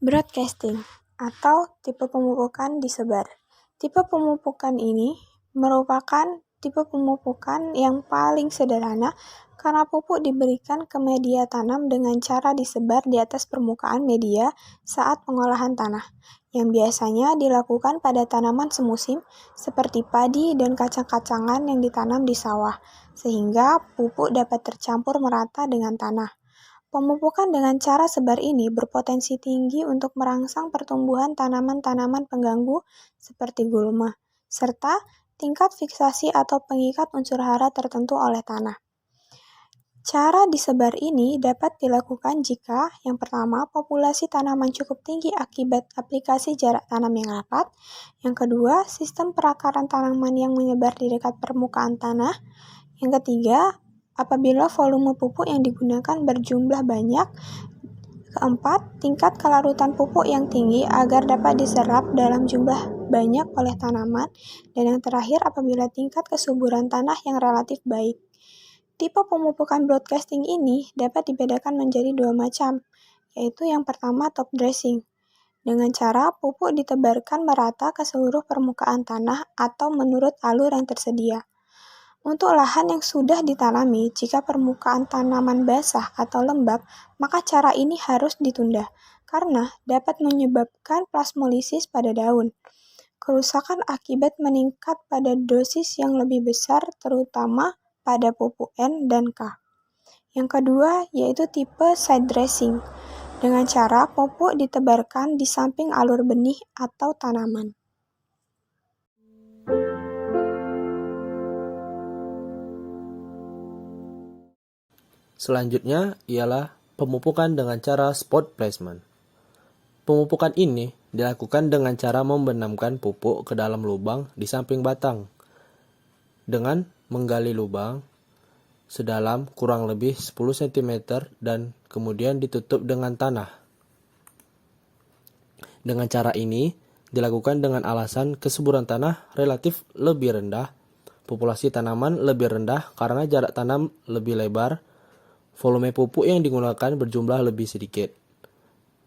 Broadcasting atau tipe pemupukan disebar. Tipe pemupukan ini merupakan tipe pemupukan yang paling sederhana karena pupuk diberikan ke media tanam dengan cara disebar di atas permukaan media saat pengolahan tanah, yang biasanya dilakukan pada tanaman semusim seperti padi dan kacang-kacangan yang ditanam di sawah, sehingga pupuk dapat tercampur merata dengan tanah. Pemupukan dengan cara sebar ini berpotensi tinggi untuk merangsang pertumbuhan tanaman-tanaman pengganggu seperti gulma, serta tingkat fiksasi atau pengikat unsur hara tertentu oleh tanah. Cara disebar ini dapat dilakukan jika, yang pertama, populasi tanaman cukup tinggi akibat aplikasi jarak tanam yang rapat, yang kedua, sistem perakaran tanaman yang menyebar di dekat permukaan tanah, yang ketiga, apabila volume pupuk yang digunakan berjumlah banyak. Keempat, tingkat kelarutan pupuk yang tinggi agar dapat diserap dalam jumlah banyak oleh tanaman. Dan yang terakhir, apabila tingkat kesuburan tanah yang relatif baik. Tipe pemupukan broadcasting ini dapat dibedakan menjadi dua macam, yaitu yang pertama top dressing, dengan cara pupuk ditebarkan merata ke seluruh permukaan tanah atau menurut alur yang tersedia. Untuk lahan yang sudah ditanami, jika permukaan tanaman basah atau lembab, maka cara ini harus ditunda, karena dapat menyebabkan plasmolisis pada daun. Kerusakan akibat meningkat pada dosis yang lebih besar, terutama pada pupuk N dan K. Yang kedua, yaitu tipe side dressing, dengan cara pupuk ditebarkan di samping alur benih atau tanaman. Selanjutnya ialah pemupukan dengan cara spot placement. Pemupukan ini dilakukan dengan cara membenamkan pupuk ke dalam lubang di samping batang dengan menggali lubang sedalam kurang lebih 10 cm dan kemudian ditutup dengan tanah. Dengan cara ini dilakukan dengan alasan kesuburan tanah relatif lebih rendah, populasi tanaman lebih rendah karena jarak tanam lebih lebar, volume pupuk yang digunakan berjumlah lebih sedikit.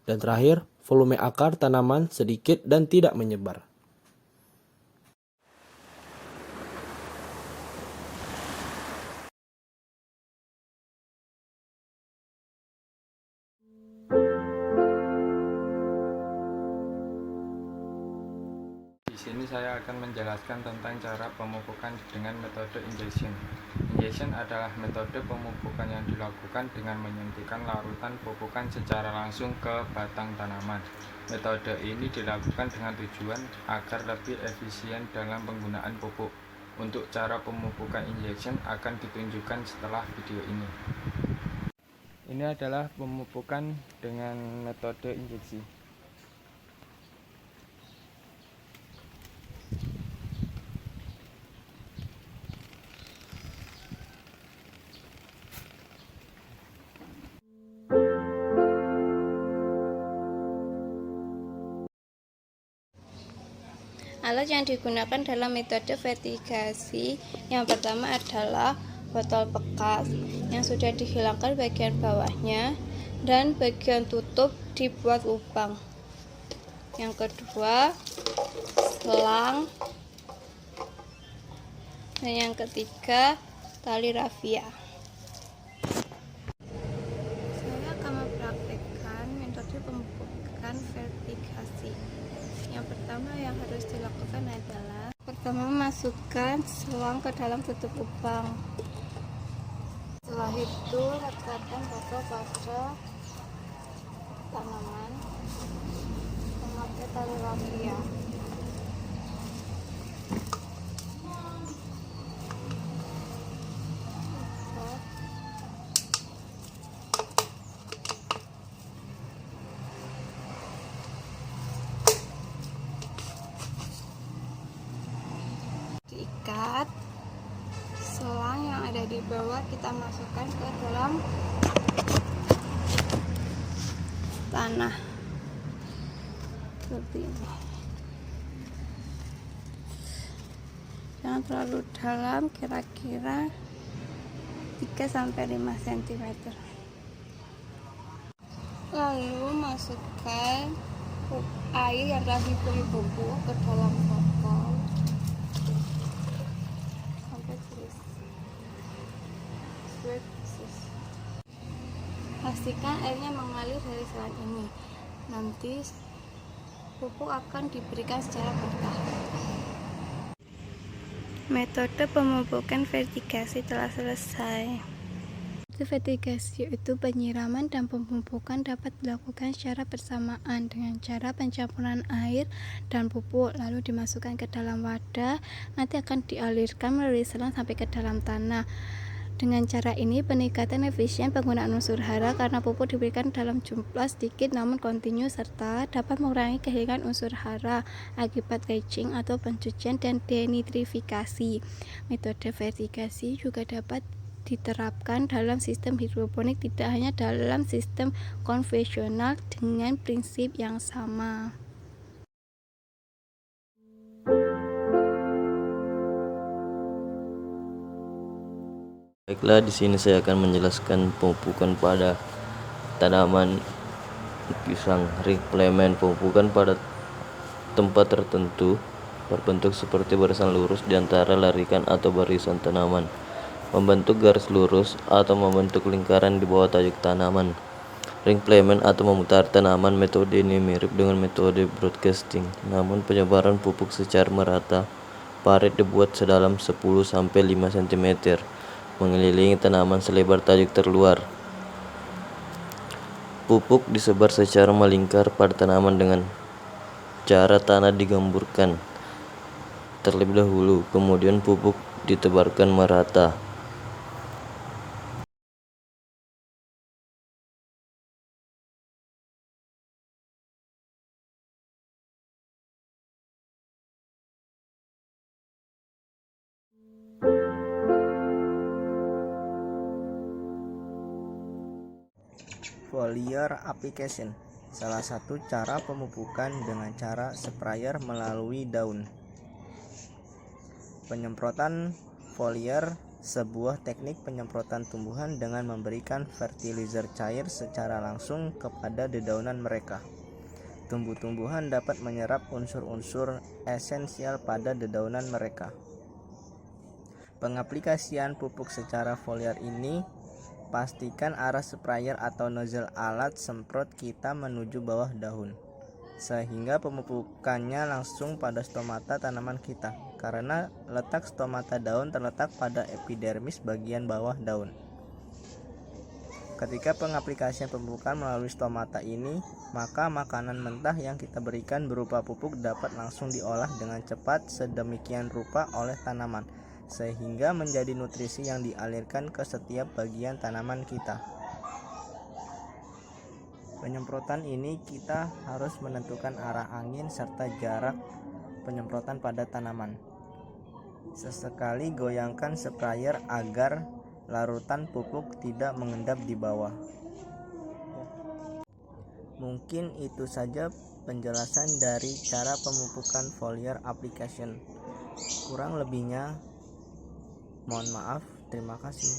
Dan terakhir, volume akar tanaman sedikit dan tidak menyebar. Di sini saya akan menjelaskan tentang cara pemupukan dengan metode injection. Injection adalah metode pemupukan yang dilakukan dengan menyuntikkan larutan pupukan secara langsung ke batang tanaman. Metode ini dilakukan dengan tujuan agar lebih efisien dalam penggunaan pupuk. Untuk cara pemupukan injection akan ditunjukkan setelah video ini. Ini adalah pemupukan dengan metode injeksi. Alat yang digunakan dalam metode vertigasi yang pertama adalah botol bekas yang sudah dihilangkan bagian bawahnya dan bagian tutup dibuat lubang. Yang kedua, selang. Dan yang ketiga, tali rafia. Saya akan mempraktekkan metode pemupukan vertigasi. Yang pertama yang harus dilakukan adalah masukkan selang ke dalam tutup lubang. Setelah itu letakkan botol pada tanaman memakai tali rafia. Diikat selang yang ada di bawah kita masukkan ke dalam tanah seperti ini. Jangan terlalu dalam, kira-kira 3-5 cm. Lalu masukkan air yang telah diberi bubuk ke dalam botol sampai selesai. Pastikan airnya mengalir dari selang ini. Nanti pupuk akan diberikan secara bertahap. Metode pemupukan vertigasi telah selesai. Vertigasi yaitu penyiraman dan pemupukan dapat dilakukan secara bersamaan dengan cara pencampuran air dan pupuk lalu dimasukkan ke dalam wadah, nanti akan dialirkan melalui selang sampai ke dalam tanah. Dengan cara ini peningkatan efisien penggunaan unsur hara karena pupuk diberikan dalam jumlah sedikit namun kontinu serta dapat mengurangi kehilangan unsur hara akibat leaching atau pencucian dan denitrifikasi. Metode vertigasi juga dapat diterapkan dalam sistem hidroponik, tidak hanya dalam sistem konvensional dengan prinsip yang sama. Baiklah, di sini saya akan menjelaskan pemupukan pada tanaman pisang. Replement pemupukan pada tempat tertentu berbentuk seperti barisan lurus di antara larikan atau barisan tanaman, membentuk garis lurus atau membentuk lingkaran di bawah tajuk tanaman. Replement atau memutar tanaman, metode ini mirip dengan metode broadcasting, namun penyebaran pupuk secara merata. Parit dibuat sedalam 10-5 cm, mengelilingi tanaman selebar tajuk terluar. Pupuk disebar secara melingkar pada tanaman dengan cara tanah digemburkan terlebih dahulu, kemudian pupuk ditebarkan merata. Foliar application, salah satu cara pemupukan dengan cara sprayer melalui daun. Penyemprotan foliar, sebuah teknik penyemprotan tumbuhan dengan memberikan fertilizer cair secara langsung kepada dedaunan mereka. Tumbuh-tumbuhan dapat menyerap unsur-unsur esensial pada dedaunan mereka. Pengaplikasian pupuk secara foliar ini, pastikan arah sprayer atau nozzle alat semprot kita menuju bawah daun, sehingga pemupukannya langsung pada stomata tanaman kita, karena letak stomata daun terletak pada epidermis bagian bawah daun. Ketika pengaplikasian pemupukan melalui stomata ini, maka makanan mentah yang kita berikan berupa pupuk dapat langsung diolah dengan cepat sedemikian rupa oleh tanaman, sehingga menjadi nutrisi yang dialirkan ke setiap bagian tanaman kita. Penyemprotan ini kita harus menentukan arah angin serta jarak penyemprotan pada tanaman. Sesekali goyangkan sprayer agar larutan pupuk tidak mengendap di bawah. Mungkin itu saja penjelasan dari cara pemupukan foliar application. Kurang lebihnya mohon maaf. Terima kasih.